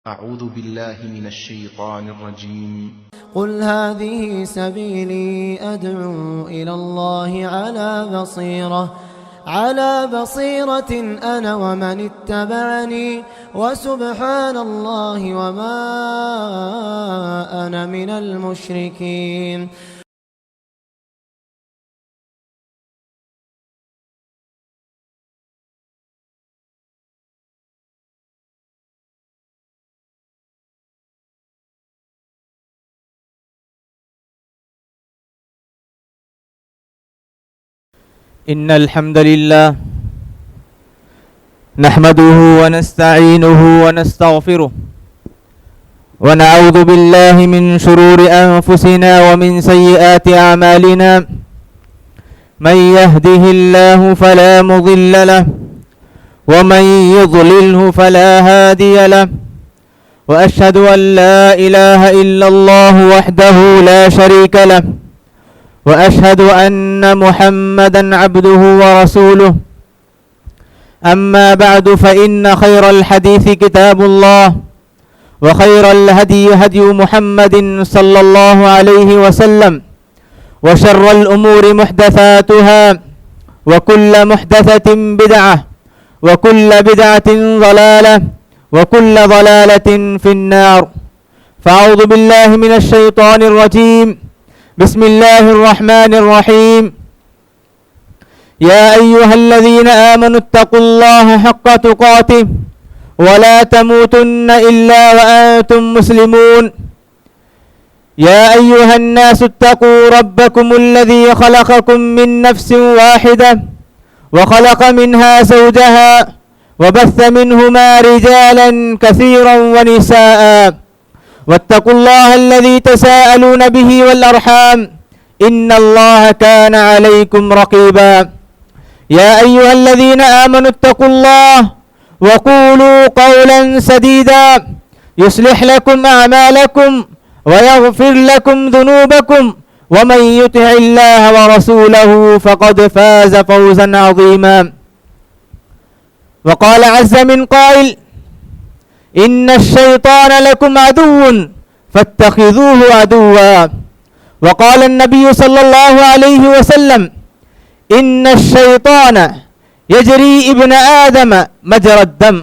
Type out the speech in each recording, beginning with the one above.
أعوذ بالله من الشيطان الرجيم. قل هذه سبيلي أدعو إلى الله على بصيرة أنا ومن اتبعني وسبحان الله وما أنا من المشركين. إن الحمد لله نحمده ونستعينه ونستغفره ونعوذ بالله من شرور أنفسنا ومن سيئات أعمالنا. من يهده الله فلا مضل له ومن يضلله فلا هادي له، وأشهد أن لا إله إلا الله وحده لا شريك له، وأشهد أن محمدا عبده ورسوله. أما بعد، فإن خير الحديث كتاب الله، وخير الهدي هدي محمد صلى الله عليه وسلم، وشر الأمور محدثاتها، وكل محدثة بدعة، وكل بدعة ضلالة، وكل ضلالة في النار. فأعوذ بالله من الشيطان الرجيم. بسم الله الرحمن الرحيم. يا أيها الذين آمنوا اتقوا الله حق تقاته ولا تموتن إلا وأنتم مسلمون. يا أيها الناس اتقوا ربكم الذي خلقكم من نفس واحدة وخلق منها زوجها وبث منهما رجالا كثيرا ونساء، واتقوا الله الذي تساءلون به والأرحام إن الله كان عليكم رقيبا. يا أيها الذين آمنوا اتقوا الله وقولوا قولا سديدا يصلح لكم أعمالكم ويغفر لكم ذنوبكم، ومن يطع الله ورسوله فقد فاز فوزا عظيما. وقال عز من قائل: إن الشيطان لكم عدو فاتخذوه عدوا. وقال النبي صلى الله عليه وسلم: إن الشيطان يجري ابن آدم مجرى الدم.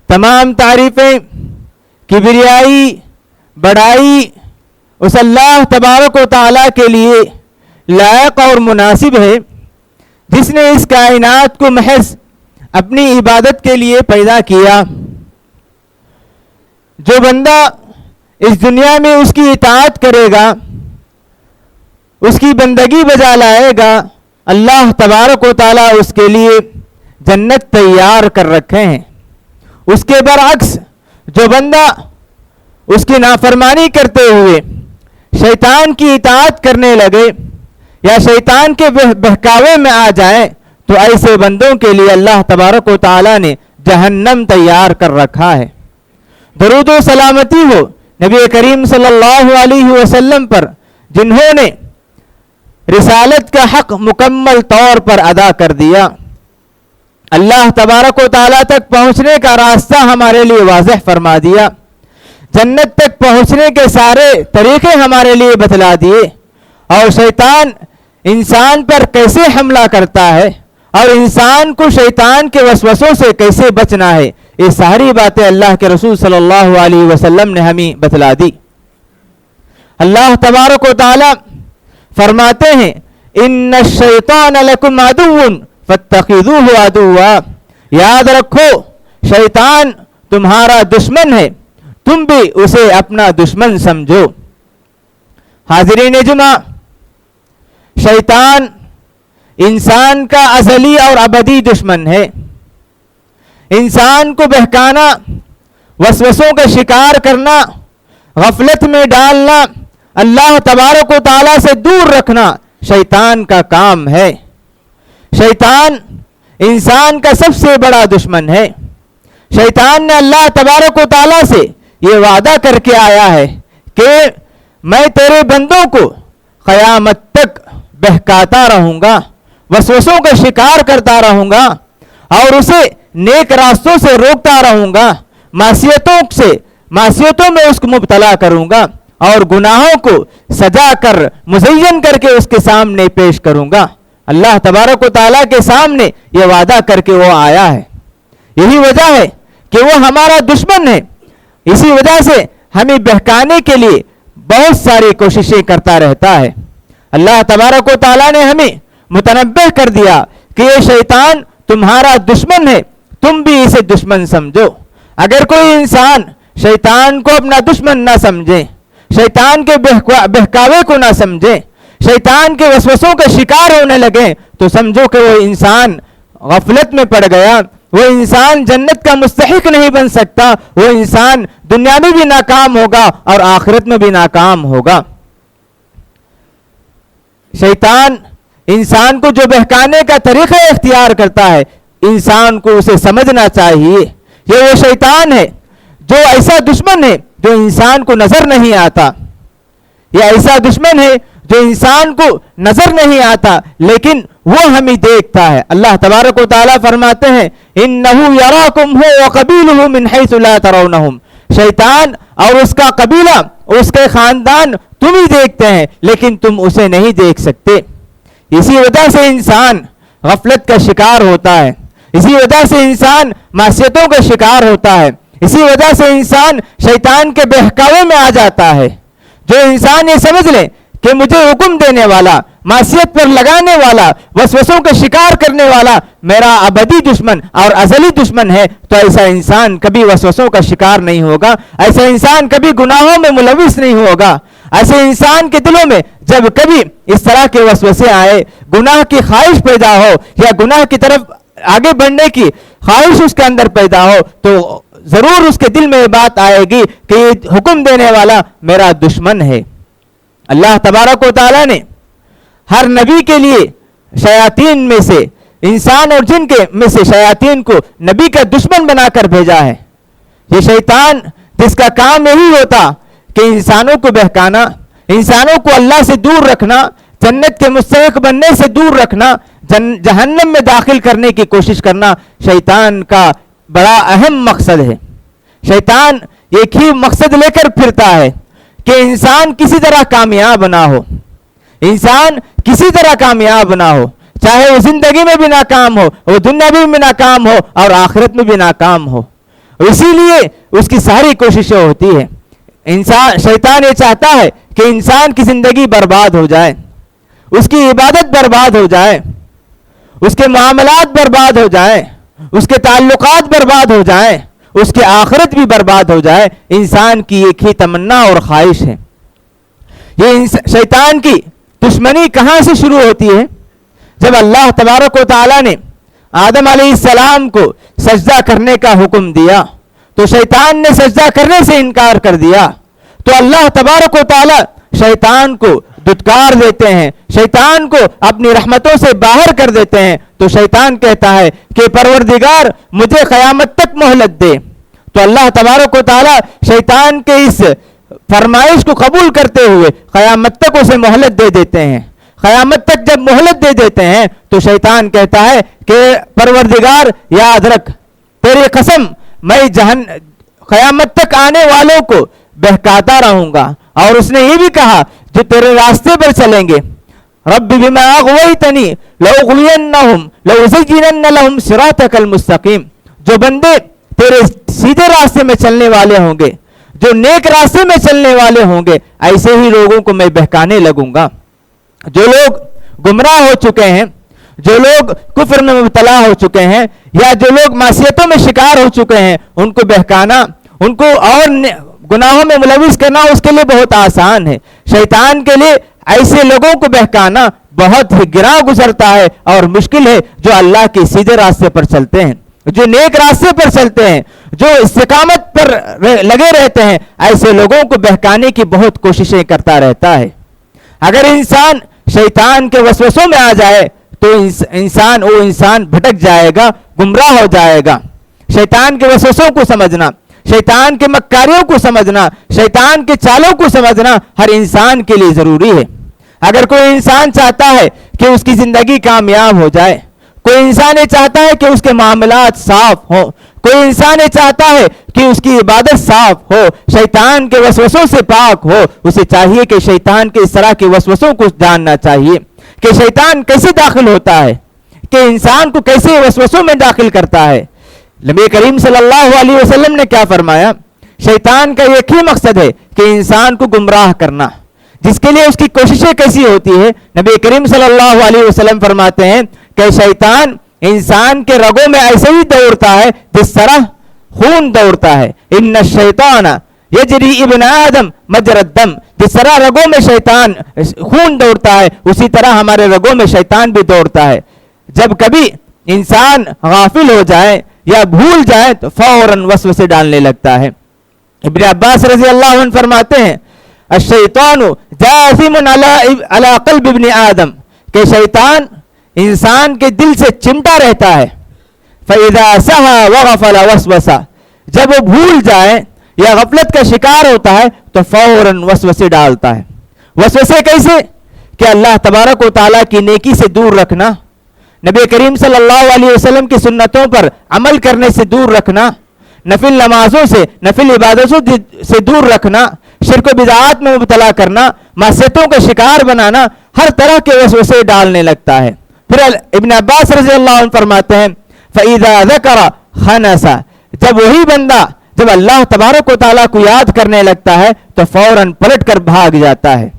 تمام تعریفیں، کبریائی، بڑائی اس اللہ تبارک و تعالیٰ کے لیے لائق اور مناسب ہے، جس نے اس کائنات کو محض اپنی عبادت کے لیے پیدا کیا. جو بندہ اس دنیا میں اس کی اطاعت کرے گا، اس کی بندگی بجا لائے گا، اللہ تبارک و تعالیٰ اس کے لیے جنت تیار کر رکھے ہیں. اس کے برعکس جو بندہ اس کی نافرمانی کرتے ہوئے شیطان کی اطاعت کرنے لگے یا شیطان کے بہکاوے میں آ جائے، تو ایسے بندوں کے لیے اللہ تبارک و تعالیٰ نے جہنم تیار کر رکھا ہے. درود و سلامتی ہو نبی کریم صلی اللہ علیہ وسلم پر، جنہوں نے رسالت کا حق مکمل طور پر ادا کر دیا. اللہ تبارک و تعالیٰ تک پہنچنے کا راستہ ہمارے لیے واضح فرما دیا. جنت تک پہنچنے کے سارے طریقے ہمارے لیے بتلا دیے، اور شیطان انسان پر کیسے حملہ کرتا ہے اور انسان کو شیطان کے وسوسوں سے کیسے بچنا ہے، یہ ساری باتیں اللہ کے رسول صلی اللہ علیہ وسلم نے ہمیں بتلا دی. اللہ تبارک و تعالی فرماتے ہیں: ان الشیطان لکم عدو فاتخذوہ عدوا. یاد رکھو، شیطان تمہارا دشمن ہے، تم بھی اسے اپنا دشمن سمجھو. حاضرین جمعہ، شیطان انسان کا ازلی اور ابدی دشمن ہے. انسان کو بہکانا، وسوسوں کا شکار کرنا، غفلت میں ڈالنا، اللہ تبارک و تعالیٰ سے دور رکھنا شیطان کا کام ہے. شیطان انسان کا سب سے بڑا دشمن ہے. شیطان نے اللہ تبارک و تعالیٰ سے یہ وعدہ کر کے آیا ہے کہ میں تیرے بندوں کو قیامت تک بہکاتا رہوں گا، وسوسوں کا شکار کرتا رہوں گا، اور اسے نیک راستوں سے روکتا رہوں گا. معصیتوں میں اس کو مبتلا کروں گا اور گناہوں کو سجا کر مزین کر کے اس کے سامنے پیش کروں گا. اللہ تبارک و تعالیٰ کے سامنے یہ وعدہ کر کے وہ آیا ہے. یہی وجہ ہے کہ وہ ہمارا دشمن ہے. اسی وجہ سے ہمیں بہکانے کے لیے بہت ساری کوششیں کرتا رہتا ہے. اللہ تبارک و تعالیٰ نے ہمیں متنبہ کر دیا کہ یہ شیطان تمہارا دشمن ہے, تم بھی اسے دشمن سمجھو. اگر کوئی انسان شیطان کو اپنا دشمن نہ سمجھے, شیطان کے بہکاوے کو نہ سمجھے, شیطان کے وسوسوں کا شکار ہونے لگے, تو سمجھو کہ وہ انسان غفلت میں پڑ گیا. وہ انسان جنت کا مستحق نہیں بن سکتا. وہ انسان دنیا میں بھی ناکام ہوگا اور آخرت میں بھی ناکام ہوگا. شیطان انسان کو جو بہکانے کا طریقہ اختیار کرتا ہے, انسان کو اسے سمجھنا چاہیے. یہ وہ شیطان ہے جو ایسا دشمن ہے جو انسان کو نظر نہیں آتا. یہ ایسا دشمن ہے جو انسان کو نظر نہیں آتا لیکن وہ ہمیں دیکھتا ہے. اللہ تبارک و تعالیٰ فرماتے ہیں اِنَّهُ يَرَاكُمْ هُوَ وَقَبِيلُهُ مِنْ حَيْثُ لَا تَرَوْنَهُمْ. شیطان اور اس کا قبیلہ, اس کے خاندان تم ہی دیکھتے ہیں لیکن تم اسے نہیں دیکھ سکتے. اسی وجہ سے انسان غفلت کا شکار ہوتا ہے. اسی وجہ سے انسان معصیتوں کا شکار ہوتا ہے. اسی وجہ سے انسان شیطان کے بہکاوے میں آ جاتا ہے. جو انسان یہ سمجھ لے کہ مجھے حکم دینے والا, معصیت پر لگانے والا, وسوسوں کا شکار کرنے والا میرا ابدی دشمن اور ازلی دشمن ہے, تو ایسا انسان کبھی وسوسوں کا شکار نہیں ہوگا. ایسا انسان کبھی گناہوں میں ملوث نہیں ہوگا. ایسے انسان کے دلوں میں جب کبھی اس طرح کے وسوسے آئے, گناہ کی خواہش پیدا ہو یا گناہ کی طرف آگے بڑھنے کی خواہش اس کے اندر پیدا ہو, تو ضرور اس کے دل میں یہ بات آئے گی کہ یہ حکم دینے والا میرا دشمن ہے. اللہ تبارک و تعالیٰ نے ہر نبی کے لیے شیاطین میں سے, انسان اور جن کے میں سے شیاطین کو نبی کا دشمن بنا کر بھیجا ہے. یہ شیطان جس کا کام یہی ہوتا کہ انسانوں کو بہکانا, انسانوں کو اللہ سے دور رکھنا, جنت کے مستحق بننے سے دور رکھنا, جہنم میں داخل کرنے کی کوشش کرنا شیطان کا بڑا اہم مقصد ہے. شیطان ایک ہی مقصد لے کر پھرتا ہے کہ انسان کسی طرح کامیاب نہ ہو. انسان کسی طرح کامیاب نہ ہو, چاہے وہ زندگی میں بھی ناکام ہو, وہ دنیا میں بھی ناکام ہو اور آخرت میں بھی ناکام ہو. اسی لیے اس کی ساری کوششیں ہوتی ہے. شیطان یہ چاہتا ہے کہ انسان کی زندگی برباد ہو جائے, اس کی عبادت برباد ہو جائے, اس کے معاملات برباد ہو جائیں, اس کے تعلقات برباد ہو جائیں, اس کی آخرت بھی برباد ہو جائے. انسان کی ایک ہی تمنا اور خواہش ہے. یہ شیطان کی دشمنی کہاں سے شروع ہوتی ہے؟ جب اللہ تبارک و تعالیٰ نے آدم علیہ السلام کو سجدہ کرنے کا حکم دیا تو شیطان نے سجدہ کرنے سے انکار کر دیا. تو اللہ تبارک و تعالیٰ شیطان کو دھتکار دیتے ہیں, شیطان کو اپنی رحمتوں سے باہر کر دیتے ہیں. تو شیطان کہتا ہے کہ پروردگار مجھے قیامت تک مہلت دے. تو اللہ تبارک و تعالیٰ شیطان کے اس فرمائش کو قبول کرتے ہوئے قیامت تک اسے مہلت دے دیتے ہیں. قیامت تک جب مہلت دے دیتے ہیں تو شیطان کہتا ہے کہ پروردگار یاد رکھ, تیری قسم میں قیامت تک آنے والوں کو بہکاتا رہوں گا. اور اس نے یہ بھی کہا جو تیرے راستے پر چلیں گے, رب بما اغویتنی لاغوینہم لازینن لہم صراطک المستقیم, جو بندے تیرے سیدھے راستے میں چلنے والے ہوں گے, جو نیک راستے میں چلنے والے ہوں گے, ایسے ہی لوگوں کو میں بہکانے لگوں گا. جو لوگ گمراہ ہو چکے ہیں, جو لوگ کفر میں مبتلا ہو چکے ہیں یا جو لوگ معصیتوں میں شکار ہو چکے ہیں, ان کو بہکانا, ان کو اور گناہوں میں ملوث کرنا اس کے لیے بہت آسان ہے. شیطان کے لیے ایسے لوگوں کو بہکانا بہت ہی گراں گزرتا ہے اور مشکل ہے جو اللہ کے سیدھے راستے پر چلتے ہیں, جو نیک راستے پر چلتے ہیں, جو استقامت پر لگے رہتے ہیں. ایسے لوگوں کو بہکانے کی بہت کوششیں کرتا رہتا ہے. اگر انسان شیطان کے وسوسوں میں آ جائے تو وہ انسان بھٹک جائے گا, گمراہ ہو جائے گا. شیطان کے وسوسوں کو سمجھنا, شیطان کے مکاریوں کو سمجھنا, شیطان کے چالوں کو سمجھنا ہر انسان کے لیے ضروری ہے. اگر کوئی انسان چاہتا ہے کہ اس کی زندگی کامیاب ہو جائے, کوئی انسان یہ چاہتا ہے کہ اس کے معاملات صاف ہوں, کوئی انسان یہ چاہتا ہے کہ اس کی عبادت صاف ہو، شیطان کے وسوسوں سے پاک ہو، اسے چاہیے کہ شیطان کے اس طرح کے وسوسوں کو جاننا چاہیے کہ شیطان کیسے داخل ہوتا ہے، کہ انسان کو کیسے وسوسوں میں داخل کرتا ہے۔ نبی کریم صلی اللہ علیہ وسلم نے کیا فرمایا؟ شیطان کا ایک ہی مقصد ہے کہ انسان کو گمراہ کرنا، جس کے لیے اس کی کوششیں کیسی ہوتی ہے؟ نبی کریم صلی اللہ علیہ وسلم فرماتے ہیں کہ شیطان انسان کے رگوں میں ایسے ہی دوڑتا ہے جس طرح خون دوڑتا ہے۔ ان الشیطان یجری ابن آدم مجرى الدم، جس طرح رگوں میں شیطان خون دوڑتا ہے اسی طرح ہمارے رگوں میں شیطان بھی دوڑتا ہے۔ جب کبھی انسان غافل ہو جائے یا بھول جائے تو فوراً وسوسے ڈالنے لگتا ہے۔ ابن عباس رضی اللہ عنہ فرماتے ہیں الشیطان جاثم علی قلب ابن آدم، کہ شیطان انسان کے دل سے چمٹا رہتا ہے۔ فَإِذَا سَهَا وَغَفَلَ وَسْوَسَ، جب وہ بھول جائے یا غفلت کا شکار ہوتا ہے تو فوراً وسوسے ڈالتا ہے۔ وسوسے کیسے؟ کہ اللہ تبارک و تعالیٰ کی نیکی سے دور رکھنا، نبی کریم صلی اللہ علیہ وسلم کی سنتوں پر عمل کرنے سے دور رکھنا، نفل نمازوں سے، نفل عبادتوں سے دور رکھنا، شرک و بدعات میں مبتلا کرنا، معصیتوں کا شکار بنانا، ہر طرح کے وسوسے ڈالنے لگتا ہے۔ پھر ابن عباس رضی اللہ عنہ فرماتے ہیں فَإِذَا ذَكَرَ خَنَسَ، جب وہی بندہ جب اللہ تبارک و تعالیٰ کو یاد کرنے لگتا ہے تو فوراً پلٹ کر بھاگ جاتا ہے۔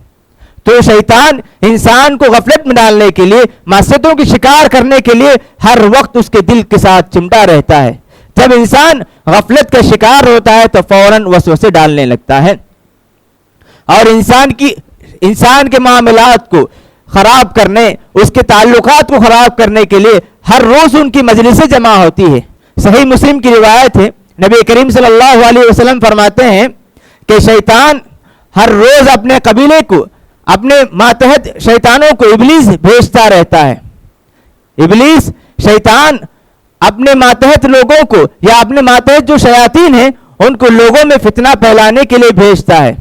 تو شیطان انسان کو غفلت میں ڈالنے کے لیے، معصیتوں کی شکار کرنے کے لیے ہر وقت اس کے دل کے ساتھ چمٹا رہتا ہے۔ جب انسان غفلت کا شکار ہوتا ہے تو فوراً وسوسے ڈالنے لگتا ہے، اور انسان کے معاملات کو خراب کرنے، اس کے تعلقات کو خراب کرنے کے لیے ہر روز ان کی مجلسیں جمع ہوتی ہے۔ صحیح مسلم کی روایت ہے، نبی کریم صلی اللہ علیہ وسلم فرماتے ہیں کہ شیطان ہر روز اپنے قبیلے کو، اپنے ماتحت شیطانوں کو ابلیس بھیجتا رہتا ہے۔ ابلیس شیطان اپنے ماتحت لوگوں کو یا اپنے ماتحت جو شیاطین ہیں ان کو لوگوں میں فتنہ پھیلانے کے لیے بھیجتا ہے۔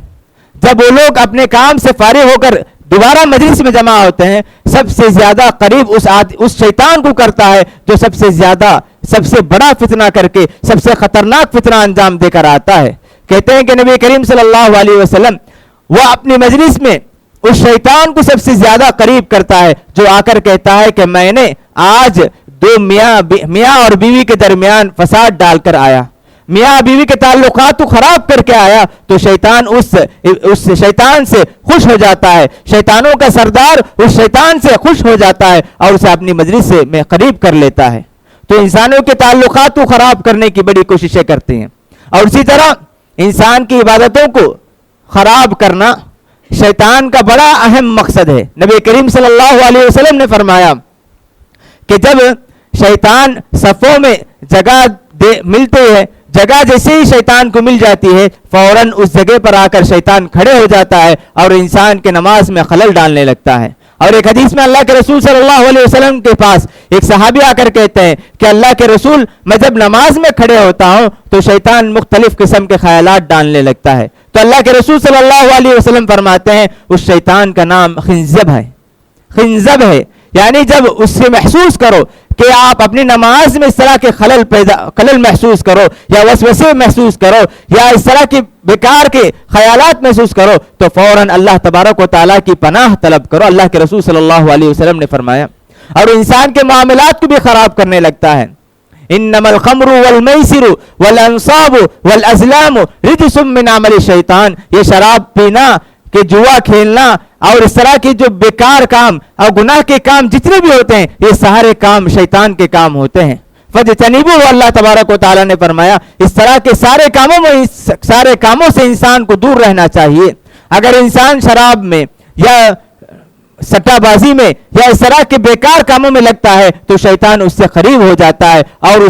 جب وہ لوگ اپنے کام سے فارغ ہو کر دوبارہ مجلس میں جمع ہوتے ہیں، سب سے زیادہ قریب اس شیطان کو کرتا ہے جو سب سے زیادہ، سب سے بڑا فتنہ کر کے، سب سے خطرناک فتنہ انجام دے کر آتا ہے۔ کہتے ہیں کہ نبی کریم صلی اللہ علیہ وسلم وہ اپنی مجلس میں اس شیطان کو سب سے زیادہ قریب کرتا ہے جو آ کر کہتا ہے کہ میں نے آج دو میاں اور بیوی کے درمیان فساد ڈال کر آیا، میاں بیوی کے تعلقات کو خراب کر کے آیا، تو شیطان اس شیطان سے خوش ہو جاتا ہے، شیطانوں کا سردار اس شیطان سے خوش ہو جاتا ہے اور اسے اپنی مجلس سے میں قریب کر لیتا ہے۔ تو انسانوں کے تعلقات کو خراب کرنے کی بڑی کوششیں کرتے ہیں، اور اسی طرح انسان کی عبادتوں کو خراب کرنا شیطان کا بڑا اہم مقصد ہے۔ نبی کریم صلی اللہ علیہ وسلم نے فرمایا کہ جب شیطان صفوں میں جگہ ملتے ہیں، جگہ جیسے ہی شیطان کو مل جاتی ہے فوراً اس جگہ پر آ کر شیطان کھڑے ہو جاتا ہے اور انسان کے نماز میں خلل ڈالنے لگتا ہے۔ اور ایک حدیث میں اللہ کے رسول صلی اللہ علیہ وسلم کے پاس ایک صحابی آ کر کہتے ہیں کہ اللہ کے رسول، میں جب نماز میں کھڑے ہوتا ہوں تو شیطان مختلف قسم کے خیالات ڈالنے لگتا ہے۔ تو اللہ کے رسول صلی اللہ علیہ وسلم فرماتے ہیں اس شیطان کا نام خنزب ہے۔ خنزب ہے یعنی جب اس سے محسوس کرو کہ آپ اپنی نماز میں اس طرح کے خلل محسوس کرو یا وسوسے محسوس کرو یا اس طرح کی بیکار کے خیالات محسوس کرو تو فوراً اللہ تبارک و تعالیٰ کی پناہ طلب کرو۔ اللہ کے رسول صلی اللہ علیہ وسلم نے فرمایا، اور انسان کے معاملات کو بھی خراب کرنے لگتا ہے۔ انما الخمر والمیسر والانصاب والازلام رجس من عمل الشیطان، یہ شراب پینا، کہ جوا کھیلنا اور اس طرح کے جو بیکار کام اور گناہ کے کام جتنے بھی ہوتے ہیں یہ سارے کام شیطان کے کام ہوتے ہیں۔ فَجْتَنِبُوهُ، اللہ تبارک و تعالیٰ نے فرمایا اس طرح کے سارے کاموں سے انسان کو دور رہنا چاہیے۔ اگر انسان شراب میں یا سٹا بازی میں یا اس طرح کے بیکار کاموں میں لگتا ہے تو شیطان اس سے قریب ہو جاتا ہے اور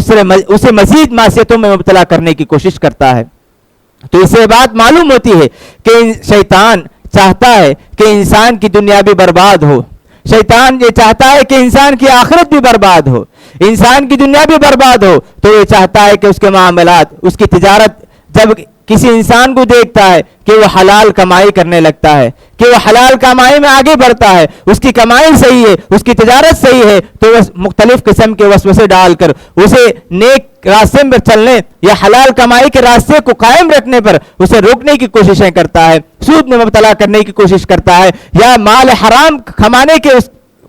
اسے مزید معصیتوں میں مبتلا کرنے کی کوشش کرتا ہے۔ تو اس سے بات معلوم ہوتی ہے کہ شیطان چاہتا ہے کہ انسان کی دنیا بھی برباد ہو، شیطان یہ چاہتا ہے کہ انسان کی آخرت بھی برباد ہو، انسان کی دنیا بھی برباد ہو، تو یہ چاہتا ہے کہ اس کے معاملات، اس کی تجارت، جب کسی انسان کو دیکھتا ہے کہ وہ حلال کمائی کرنے لگتا ہے، کہ وہ حلال کمائی میں آگے بڑھتا ہے, اس کی کمائی صحیح ہے, اس کی تجارت صحیح ہے, تو وہ مختلف قسم کے وسوسے ڈال کر اسے نیک راستے پر چلنے یا حلال کمائی کے راستے کو قائم رکھنے پر اسے روکنے کی کوششیں کرتا ہے, سود میں مبتلا کرنے کی کوشش کرتا ہے, یا مال حرام کمانے کے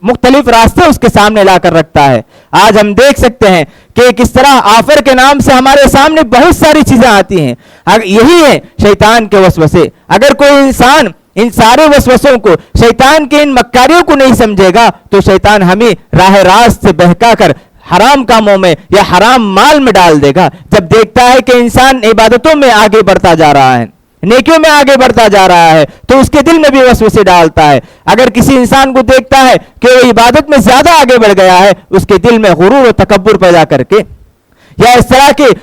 مختلف راستے اس کے سامنے لا کر رکھتا ہے. آج ہم دیکھ سکتے ہیں کہ کس طرح آفر کے نام سے ہمارے سامنے بہت ساری چیزیں آتی ہیں. یہی ہے شیطان کے وسوسے. اگر کوئی انسان ان سارے وسوسوں کو, شیطان کے ان مکاریوں کو نہیں سمجھے گا تو شیطان ہمیں راہ راست سے بہکا کر حرام کاموں میں یا حرام مال میں ڈال دے گا. جب دیکھتا ہے کہ انسان عبادتوں میں آگے بڑھتا جا رہا ہے, نیکیوں میں آگے بڑھتا جا رہا ہے, تو اس کے دل میں بھی وسوسے ڈالتا ہے. اگر کسی انسان کو دیکھتا ہے کہ وہ عبادت میں زیادہ آگے بڑھ گیا ہے, اس کے دل میں غرور و تکبر پیدا کر کے یا اس طرح کے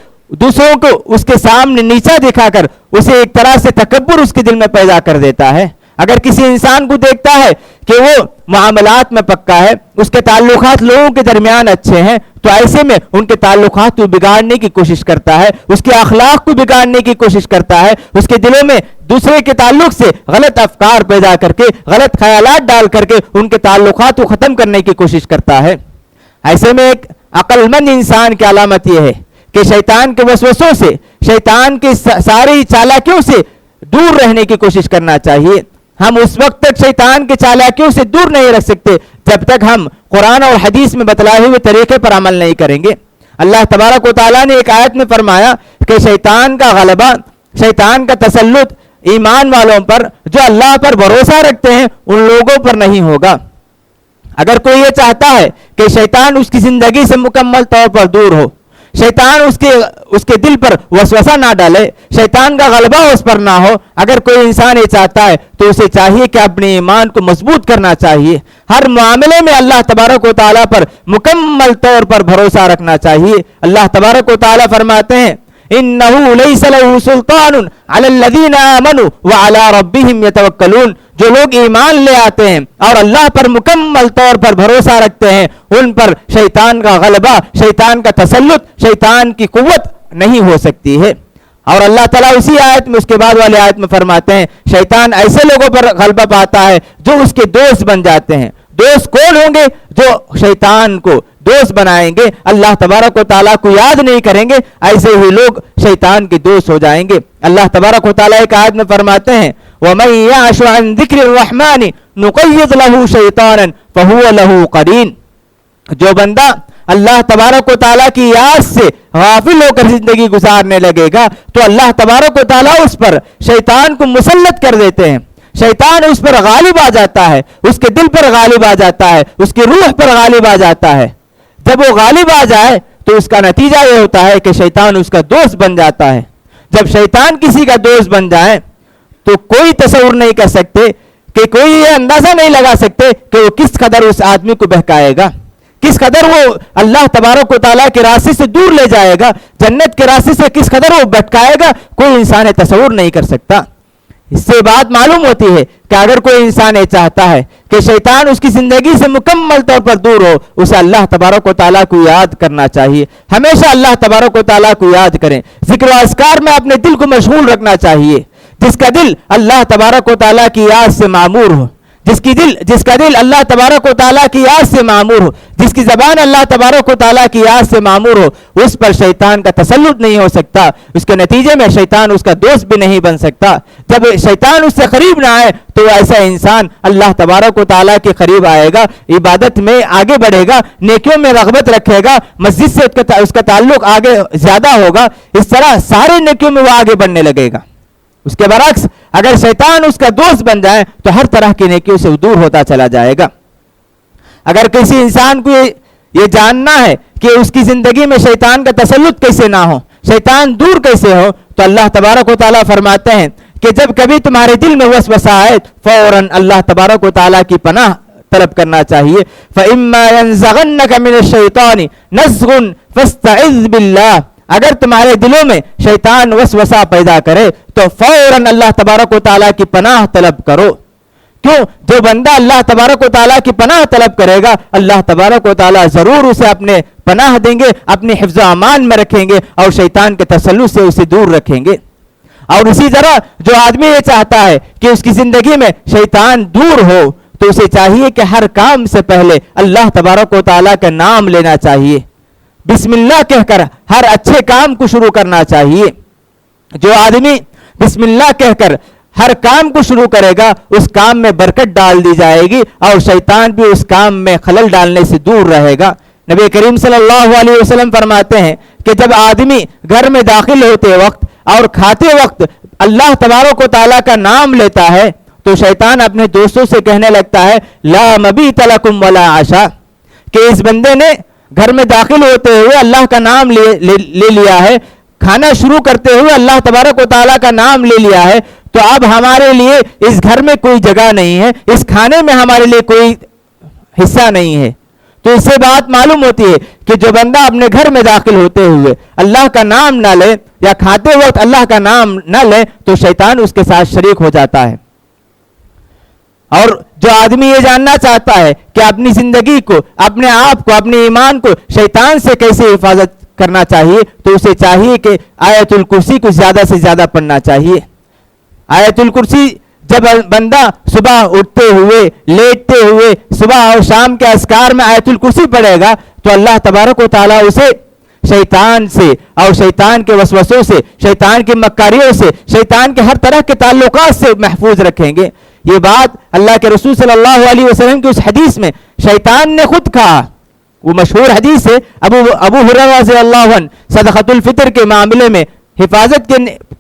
دوسروں کو اس کے سامنے نیچا دکھا کر اسے ایک طرح سے تکبر اس کے دل میں پیدا کر دیتا ہے. اگر کسی انسان کو دیکھتا ہے کہ وہ معاملات میں پکا ہے, اس کے تعلقات لوگوں کے درمیان اچھے ہیں, تو ایسے میں ان کے تعلقات کو بگاڑنے کی کوشش کرتا ہے, اس کے اخلاق کو بگاڑنے کی کوشش کرتا ہے, اس کے دلوں میں دوسرے کے تعلق سے غلط افکار پیدا کر کے, غلط خیالات ڈال کر کے ان کے تعلقات کو ختم کرنے کی کوشش کرتا ہے. ایسے میں ایک عقل مند انسان کی علامت یہ ہے کہ شیطان کے وسوسوں سے, شیطان کی ساری چالاکیوں سے دور رہنے کی کوشش کرنا چاہیے. ہم اس وقت تک شیطان کے چالاکیوں سے دور نہیں رکھ سکتے جب تک ہم قرآن اور حدیث میں بتلائے ہوئے طریقے پر عمل نہیں کریں گے. اللہ تبارک و تعالیٰ نے ایک آیت میں فرمایا کہ شیطان کا غلبہ, شیطان کا تسلط ایمان والوں پر, جو اللہ پر بھروسہ رکھتے ہیں ان لوگوں پر نہیں ہوگا. اگر کوئی یہ چاہتا ہے کہ شیطان اس کی زندگی سے مکمل طور پر دور ہو, شیطان اس کے دل پر وسوسہ نہ ڈالے, شیطان کا غلبہ اس پر نہ ہو, اگر کوئی انسان یہ چاہتا ہے تو اسے چاہیے کہ اپنے ایمان کو مضبوط کرنا چاہیے. ہر معاملے میں اللہ تبارک و تعالیٰ پر مکمل طور پر بھروسہ رکھنا چاہیے. اللہ تبارک و تعالیٰ فرماتے ہیں اِنَّهُ لَيْسَ لَهُ سُلْطَانٌ عَلَى الَّذِينَ آمَنُوا وَعَلَى رَبِّهِمْ يَتَوَكَّلُونَ. جو لوگ ایمان لے آتے ہیں اور اللہ پر مکمل طور پر بھروسہ رکھتے ہیں, ان پر شیطان کا غلبہ, شیطان کا تسلط, شیطان کی قوت نہیں ہو سکتی ہے. اور اللہ تعالیٰ اسی آیت میں, اس کے بعد والے آیت میں فرماتے ہیں شیطان ایسے لوگوں پر غلبہ پاتا ہے جو اس کے دوست بن جاتے ہیں. دوست کون ہوں گے؟ جو شیطان کو دوست بنائیں گے, اللہ تبارک و تعالیٰ کو یاد نہیں کریں گے, ایسے ہی لوگ شیطان کے دوست ہو جائیں گے. اللہ تبارک و تعالیٰ ایک آیت میں فرماتے ہیں وَمَن يَعْشُ عَن ذِكْرِ الرَّحْمَنِ نُقَيِّضْ لَهُ شَيْطَانًا فَهُوَ لَهُ قَرِينٌ. جو بندہ اللہ تبارک و تعالیٰ کی یاد سے غافل ہو کر زندگی گزارنے لگے گا تو اللہ تبارک و تعالیٰ اس پر شیطان کو مسلط کر دیتے ہیں. شیطان اس پر غالب آ جاتا ہے, اس کے دل پر غالب آ جاتا ہے, اس کی روح پر غالب آ جاتا ہے. جب وہ غالب آ جائے تو اس کا نتیجہ یہ ہوتا ہے کہ شیطان اس کا دوست بن جاتا ہے. جب شیطان کسی کا دوست بن جائے تو کوئی تصور نہیں کر سکتے, کہ کوئی یہ اندازہ نہیں لگا سکتے کہ وہ کس قدر اس آدمی کو بہکائے گا, کس قدر وہ اللہ تبارک و تعالیٰ کے راستے سے دور لے جائے گا, جنت کے راستے سے کس قدر وہ بھٹکائے گا, کوئی انسان تصور نہیں کر سکتا. اس سے بات معلوم ہوتی ہے کہ اگر کوئی انسان یہ چاہتا ہے کہ شیطان اس کی زندگی سے مکمل طور پر دور ہو, اسے اللہ تبارک و تعالیٰ کو یاد کرنا چاہیے. ہمیشہ اللہ تبارک و تعالیٰ کو یاد کریں, ذکر و اذکار میں اپنے دل کو مشغول رکھنا چاہیے. جس کا دل اللہ تبارک و تعالیٰ کی یاد سے معمور ہو, جس کا دل اللہ تبارک و تعالیٰ کی یاد سے معمور ہو, جس کی زبان اللہ تبارک و تعالیٰ کی یاد سے معمور ہو, اس پر شیطان کا تسلط نہیں ہو سکتا. اس کے نتیجے میں شیطان اس کا دوست بھی نہیں بن سکتا. جب شیطان اس سے قریب نہ آئے تو ایسا انسان اللہ تبارک و تعالیٰ کے قریب آئے گا, عبادت میں آگے بڑھے گا, نیکیوں میں رغبت رکھے گا, مسجد سے اس کا تعلق آگے زیادہ ہوگا. اس طرح سارے نیکیوں میں وہ آگے بڑھنے لگے گا. اس کے برعکس اگر شیطان اس کا دوست بن جائے تو ہر طرح کی نیکیوں سے دور ہوتا چلا جائے گا. اگر کسی انسان کو یہ جاننا ہے کہ اس کی زندگی میں شیطان کا تسلط کیسے نہ ہو, شیطان دور کیسے ہو, تو اللہ تبارک و تعالیٰ فرماتے ہیں کہ جب کبھی تمہارے دل میں وسوسہ آئے فوراً اللہ تبارک و تعالیٰ کی پناہ طلب کرنا چاہیے. فَإِمَّا يَنزَغَنَّكَ مِنَ الشَّيْطَانِ نَزْغٌ فَاسْتَعِذْ بِاللَّهِ. اگر تمہارے دلوں میں شیطان وسوسہ پیدا کرے تو فوراً اللہ تبارک و تعالیٰ کی پناہ طلب کرو. کیوں؟ جو بندہ اللہ تبارک و تعالیٰ کی پناہ طلب کرے گا اللہ تبارک و تعالیٰ ضرور اسے اپنے پناہ دیں گے, اپنے حفظ و امان میں رکھیں گے اور شیطان کے تسلط سے اسے دور رکھیں گے. اور اسی طرح جو آدمی یہ چاہتا ہے کہ اس کی زندگی میں شیطان دور ہو تو اسے چاہیے کہ ہر کام سے پہلے اللہ تبارک و تعالیٰ کا نام لینا چاہیے، بسم اللہ کہہ کر ہر اچھے کام کو شروع کرنا چاہیے۔ جو آدمی بسم اللہ کہہ کر ہر کام کو شروع کرے گا اس کام میں برکت ڈال دی جائے گی اور شیطان بھی اس کام میں خلل ڈالنے سے دور رہے گا۔ نبی کریم صلی اللہ علیہ وسلم فرماتے ہیں کہ جب آدمی گھر میں داخل ہوتے وقت اور کھاتے وقت اللہ تبارک و تعالیٰ کا نام لیتا ہے تو شیطان اپنے دوستوں سے کہنے لگتا ہے لا مبیت لکم ولا عشاء، کہ اس بندے نے گھر میں داخل ہوتے ہوئے اللہ کا نام لے لیا ہے، کھانا شروع کرتے ہوئے اللہ تبارک و تعالیٰ کا نام لے لیا ہے، تو اب ہمارے لیے اس گھر میں کوئی جگہ نہیں ہے، اس کھانے میں ہمارے لیے کوئی حصہ نہیں ہے۔ تو اس سے بات معلوم ہوتی ہے کہ جو بندہ اپنے گھر میں داخل ہوتے ہوئے اللہ کا نام نہ لے یا کھاتے وقت اللہ کا نام نہ لے تو شیطان اس کے ساتھ شریک ہو جاتا ہے۔ اور جو آدمی یہ جاننا چاہتا ہے کہ اپنی زندگی کو، اپنے آپ کو، اپنے ایمان کو شیطان سے کیسے حفاظت کرنا چاہیے تو اسے چاہیے کہ آیت الکرسی کو زیادہ سے زیادہ پڑھنا چاہیے۔ آیت الکرسی جب بندہ صبح اٹھتے ہوئے، لیٹتے ہوئے، صبح اور شام کے اذکار میں آیت الکرسی پڑھے گا تو اللہ تبارک و تعالیٰ اسے شیطان سے اور شیطان کے وسوسوں سے، شیطان کی مکاریوں سے، شیطان کے ہر طرح کے تعلقات سے محفوظ رکھیں گے۔ یہ بات اللہ کے رسول صلی اللہ علیہ وسلم کی اس حدیث میں شیطان نے خود کہا، وہ مشہور حدیث ہے، ابو ہریرہ رضی اللہ عنہ صدقۃ الفطر کے معاملے میں حفاظت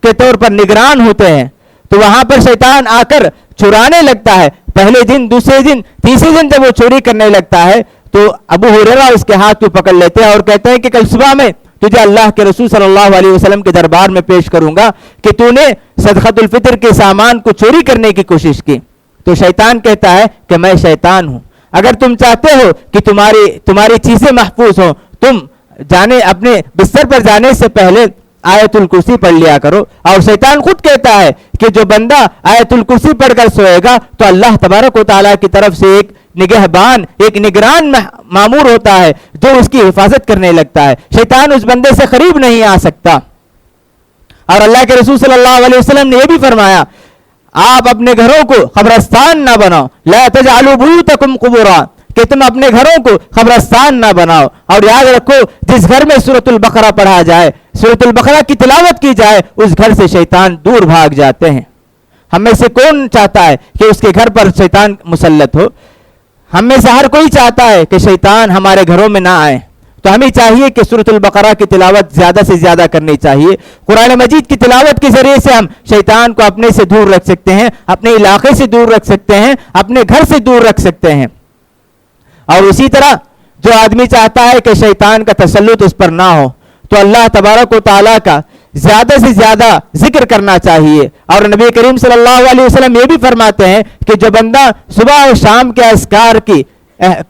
کے طور پر نگران ہوتے ہیں، تو وہاں پر شیطان آ کر چرانے لگتا ہے۔ پہلے دن، دوسرے دن، تیسرے دن جب وہ چوری کرنے لگتا ہے تو ابو ہریرہ اس کے ہاتھ کو پکڑ لیتے ہیں اور کہتے ہیں کہ کل صبح میں تجھے اللہ کے رسول صلی اللہ علیہ وسلم کے دربار میں پیش کروں گا کہ تو نے صدقۃ الفطر کے سامان کو چوری کرنے کی کوشش کی۔ تو شیطان کہتا ہے کہ میں شیطان ہوں، اگر تم چاہتے ہو کہ تمہاری چیزیں محفوظ ہوں، تم اپنے بستر پر جانے سے پہلے آیت الکرسی پڑھ لیا کرو۔ اور شیطان خود کہتا ہے کہ جو بندہ آیت الکرسی پڑھ کر سوئے گا تو اللہ تبارک و تعالیٰ کی طرف سے ایک نگہبان، ایک نگران مامور ہوتا ہے جو اس کی حفاظت کرنے لگتا ہے، شیطان اس بندے سے قریب نہیں آ سکتا۔ اور اللہ کے رسول صلی اللہ علیہ وسلم نے یہ بھی فرمایا آپ اپنے گھروں کو قبرستان نہ بناؤ، لا تجعلوا بیوتکم قبورا، کہ تم اپنے گھروں کو قبرستان نہ بناؤ۔ اور یاد رکھو جس گھر میں سورۃ البقرہ پڑھا جائے، سورۃ البقرہ کی تلاوت کی جائے، اس گھر سے شیطان دور بھاگ جاتے ہیں۔ ہم میں سے کون چاہتا ہے کہ اس کے گھر پر شیطان مسلط ہو؟ ہم میں سے ہر کوئی چاہتا ہے کہ شیطان ہمارے گھروں میں نہ آئے۔ تو ہمیں چاہیے کہ سورۃ البقرہ کی تلاوت زیادہ سے زیادہ کرنی چاہیے۔ قرآن مجید کی تلاوت کے ذریعے سے ہم شیطان کو اپنے سے دور رکھ سکتے ہیں، اپنے علاقے سے دور رکھ سکتے ہیں، اپنے گھر سے دور رکھ سکتے ہیں۔ اور اسی طرح جو آدمی چاہتا ہے کہ شیطان کا تسلط اس پر نہ ہو تو اللہ تبارک و تعالیٰ کا زیادہ سے زیادہ ذکر کرنا چاہیے۔ اور نبی کریم صلی اللہ علیہ وسلم یہ بھی فرماتے ہیں کہ جو بندہ صبح اور شام کے اذکار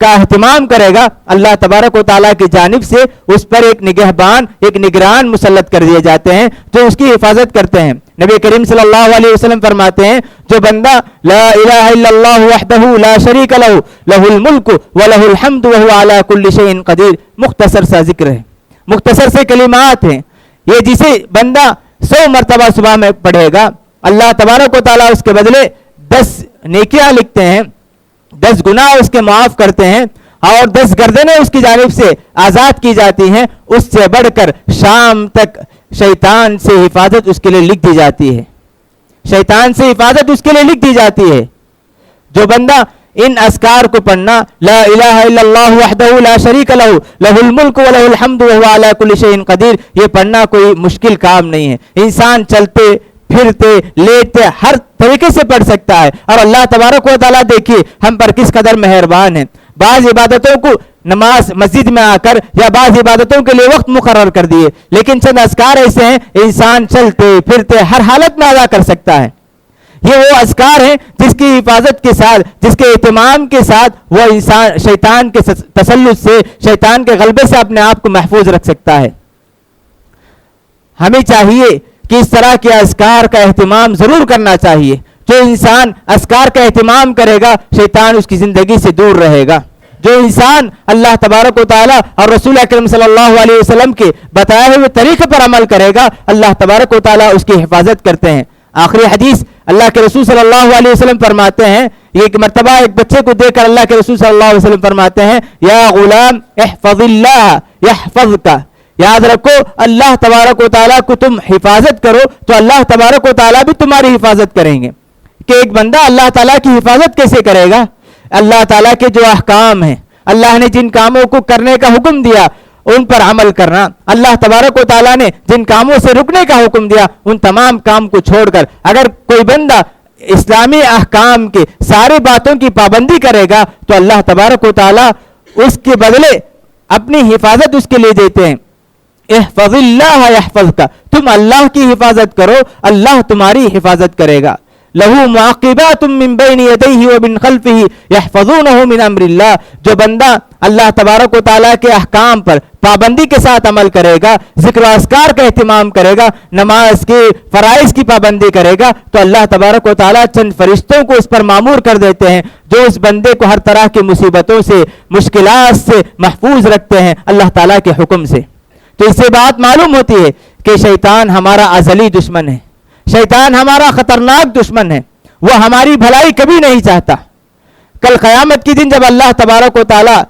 کا اہتمام کرے گا اللہ تبارک و تعالیٰ کی جانب سے اس پر ایک نگہبان، ایک نگران مسلط کر دیے جاتے ہیں جو اس کی حفاظت کرتے ہیں۔ نبی کریم صلی اللہ علیہ وسلم فرماتے ہیں جو بندہ لا الہ الا اللہ وحدہ لا شریک لہ لہ الملک ولہ الحمد وہو علی کل شیء قدیر، مختصر سا ذکر ہے، مختصر سے کلمات ہیں، یہ جسے بندہ 100 مرتبہ صبح میں پڑھے گا اللہ تبارک و تعالیٰ اس کے بدلے 10 نیکیاں لکھتے ہیں، 10 گناہ اس کے معاف کرتے ہیں اور 10 گردنیں اس کی جانب سے آزاد کی جاتی ہیں۔ اس سے بڑھ کر شام تک شیطان سے حفاظت اس کے لیے لکھ دی جاتی ہے، شیطان سے حفاظت اس کے لیے لکھ دی جاتی ہے۔ جو بندہ ان اذکار کو پڑھنا لا الہ الا اللہ وحدہ لا شریک لہ لہ الملک ولہ الحمد وہو علی کل شیء قدیر، یہ پڑھنا کوئی مشکل کام نہیں ہے، انسان چلتے پھرتے لیٹتے ہر طریقے سے پڑھ سکتا ہے۔ اور اللہ تبارک و تعالیٰ دیکھیے ہم پر کس قدر مہربان ہے، بعض عبادتوں کو نماز مسجد میں آ کر یا بعض عبادتوں کے لیے وقت مقرر کر دیے، لیکن چند اذکار ایسے ہیں انسان چلتے پھرتے ہر حالت میں ادا کر سکتا ہے۔ یہ وہ اذکار ہیں جس کی حفاظت کے ساتھ، جس کے اہتمام کے ساتھ وہ انسان شیطان کے تسلط سے، شیطان کے غلبے سے اپنے آپ کو محفوظ رکھ سکتا ہے۔ ہمیں چاہیے کہ اس طرح کے اذکار کا اہتمام ضرور کرنا چاہیے۔ جو انسان اذکار کا اہتمام کرے گا شیطان اس کی زندگی سے دور رہے گا۔ جو انسان اللہ تبارک و تعالیٰ اور رسول اکرم صلی اللہ علیہ وسلم کے بتائے ہوئے طریقے پر عمل کرے گا اللہ تبارک و تعالیٰ اس کی حفاظت کرتے ہیں. آخری حدیث اللہ کے رسول صلی اللہ علیہ وسلم فرماتے ہیں, یہ ایک مرتبہ ایک بچے کو دیکھ کر اللہ کے رسول صلی اللہ علیہ وسلم فرماتے ہیں, یا غلام احفظ اللہ یحفظک, یاد رکھو اللہ تبارک و تعالیٰ کو تم حفاظت کرو تو اللہ تبارک و تعالیٰ بھی تمہاری حفاظت کریں گے. کہ ایک بندہ اللہ تعالیٰ کی حفاظت کیسے کرے گا؟ اللہ تعالیٰ کے جو احکام ہیں, اللہ نے جن کاموں کو کرنے کا حکم دیا ان پر عمل کرنا, اللہ تبارک و تعالیٰ نے جن کاموں سے رکنے کا حکم دیا ان تمام کام کو چھوڑ کر اگر کوئی بندہ اسلامی احکام کے سارے باتوں کی پابندی کرے گا تو اللہ تبارک و تعالیٰ اس کے بدلے اپنی حفاظت اس کے لیے دیتے ہیں. احفظ اللہ یحفظک, تم اللہ کی حفاظت کرو اللہ تمہاری حفاظت کرے گا. لہو معقبات من بین یدیہ ومن خلفہ یحفظونہ من امر اللہ, جو بندہ اللہ تبارک و تعالیٰ کے احکام پر پابندی کے ساتھ عمل کرے گا, ذکر و اذکار کا اہتمام کرے گا, نماز کے فرائض کی پابندی کرے گا تو اللہ تبارک و تعالیٰ چند فرشتوں کو اس پر مامور کر دیتے ہیں جو اس بندے کو ہر طرح کی مصیبتوں سے مشکلات سے محفوظ رکھتے ہیں اللہ تعالیٰ کے حکم سے. تو اس سے بات معلوم ہوتی ہے کہ شیطان ہمارا ازلی دشمن ہے, شیطان ہمارا خطرناک دشمن ہے, وہ ہماری بھلائی کبھی نہیں چاہتا. کل قیامت کے دن جب اللہ تبارک و تعالیٰ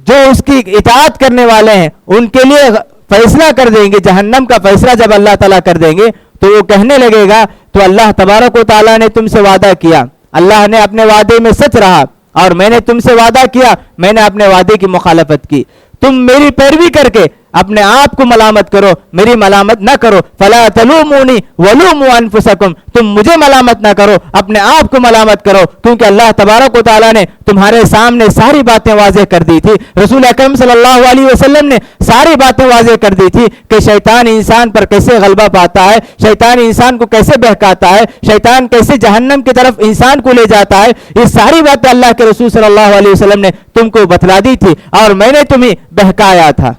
جو اس کی اطاعت کرنے والے ہیں ان کے لیے فیصلہ کر دیں گے, جہنم کا فیصلہ جب اللہ تعالیٰ کر دیں گے تو وہ کہنے لگے گا تو اللہ تبارک و تعالیٰ نے تم سے وعدہ کیا, اللہ نے اپنے وعدے میں سچ رہا, اور میں نے تم سے وعدہ کیا میں نے اپنے وعدے کی مخالفت کی, تم میری پیروی کر کے اپنے آپ کو ملامت کرو میری ملامت نہ کرو. فلا تلومونی ولوموا انفسکم, تم مجھے ملامت نہ کرو اپنے آپ کو ملامت کرو, کیونکہ اللہ تبارک و تعالیٰ نے تمہارے سامنے ساری باتیں واضح کر دی تھی, رسول اکرم صلی اللہ علیہ وسلم نے ساری باتیں واضح کر دی تھی کہ شیطان انسان پر کیسے غلبہ پاتا ہے, شیطان انسان کو کیسے بہکاتا ہے, شیطان کیسے جہنم کی طرف انسان کو لے جاتا ہے. یہ ساری باتیں اللہ کے رسول صلی اللہ علیہ وسلم نے تم کو بتلا دی تھی اور میں نے تمہیں بہکایا تھا.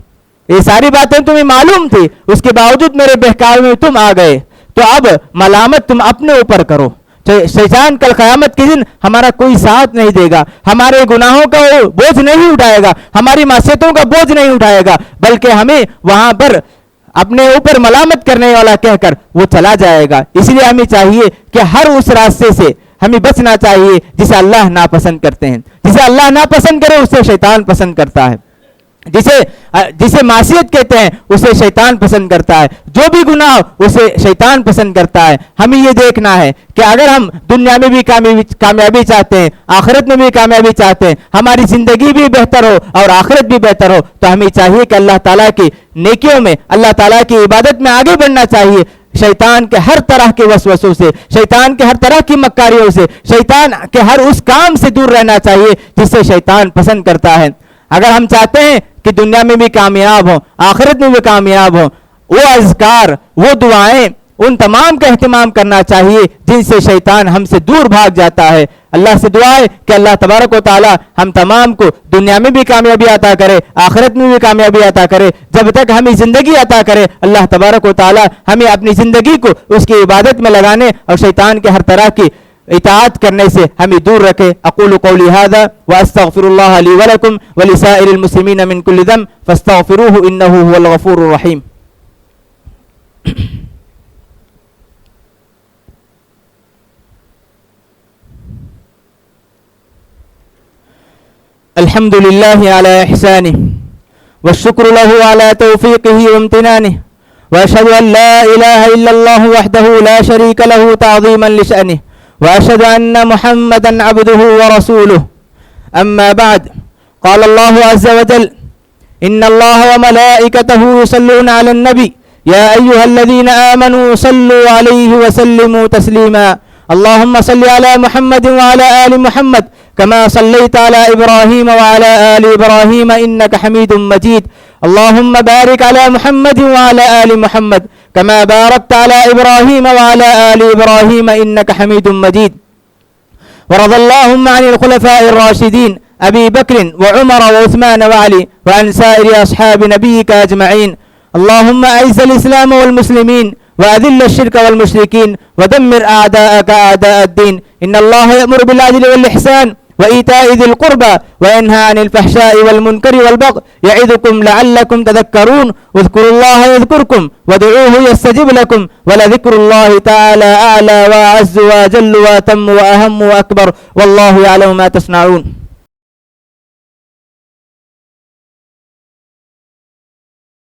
یہ ساری باتیں تمہیں معلوم تھی, اس کے باوجود میرے بہکاوے میں تم آ گئے, تو اب ملامت تم اپنے اوپر کرو. شیطان کل قیامت کے دن ہمارا کوئی ساتھ نہیں دے گا, ہمارے گناہوں کا وہ بوجھ نہیں اٹھائے گا, ہماری معصیتوں کا بوجھ نہیں اٹھائے گا, بلکہ ہمیں وہاں پر اپنے اوپر ملامت کرنے والا کہہ کر وہ چلا جائے گا. اس لیے ہمیں چاہیے کہ ہر اس راستے سے ہمیں بچنا چاہیے جسے اللہ ناپسند کرتے ہیں. جسے اللہ ناپسند کرے اسے شیطان پسند کرتا ہے, جسے معصیت کہتے ہیں اسے شیطان پسند کرتا ہے, جو بھی گناہ اسے شیطان پسند کرتا ہے. ہمیں یہ دیکھنا ہے کہ اگر ہم دنیا میں بھی کامیابی چاہتے ہیں, آخرت میں بھی کامیابی چاہتے ہیں, ہماری زندگی بھی بہتر ہو اور آخرت بھی بہتر ہو, تو ہمیں چاہیے کہ اللہ تعالیٰ کی نیکیوں میں اللہ تعالیٰ کی عبادت میں آگے بڑھنا چاہیے. شیطان کے ہر طرح کے وسوسوں سے, شیطان کے ہر طرح کی مکاریوں سے, شیطان کے ہر اس کام سے دور رہنا چاہیے جسے شیطان پسند کرتا ہے. اگر ہم چاہتے ہیں کہ دنیا میں بھی کامیاب ہوں آخرت میں بھی کامیاب ہوں, وہ اذکار وہ دعائیں ان تمام کا اہتمام کرنا چاہیے جن سے شیطان ہم سے دور بھاگ جاتا ہے. اللہ سے دعا ہے کہ اللہ تبارک و تعالی ہم تمام کو دنیا میں بھی کامیابی عطا کرے, آخرت میں بھی کامیابی عطا کرے. جب تک ہمیں زندگی عطا کرے اللہ تبارک و تعالی ہمیں اپنی زندگی کو اس کی عبادت میں لگانے اور شیطان کے ہر طرح کی اطاعت کرنے سے ہمیں دور رکھے. اقول قولی هذا واستغفر الله لي ولكم ولسائر المسلمين من كل ذنب فاستغفروه انه هو الغفور الرحيم. الحمد لله على إحسانه والشكر له على توفيقه وامتنانه وأشهد أن لا إله إلا الله وحده لا شريك له تعظيما لشأنه وأشهد أن محمدا عبده ورسوله. أما بعد, قال الله عز وجل إن الله وملائكته يصلون على النبي يا أيها الذين آمنوا صلوا عليه وسلموا تسليما. اللهم صل على محمد وعلى آل محمد كما صليت على إبراهيم وعلى آل إبراهيم إنك حميد مجيد. اللهم بارك على محمد وعلى آل محمد كما باركت على إبراهيم وعلى آل إبراهيم إنك حميد مجيد. ورضى اللهم عن الخلفاء الراشدين أبي بكر وعمر وعثمان وعلي وعن سائر أصحاب نبيك أجمعين. اللهم أعز الإسلام والمسلمين وأذل الشرك والمشركين ودمر أعداءك أعداء الدين. إن الله يأمر بالعدل والإحسان وإيتاء ذي القربى وينهى عن الفحشاء والمنكر والبغي يعظكم لعلكم تذكرون اذكروا الله يذكركم وادعوه يستجب لكم ولذكر الله تعالى أعلى وأعز وأجل وأتم وأهم وأكبر والله يعلم ما تصنعون.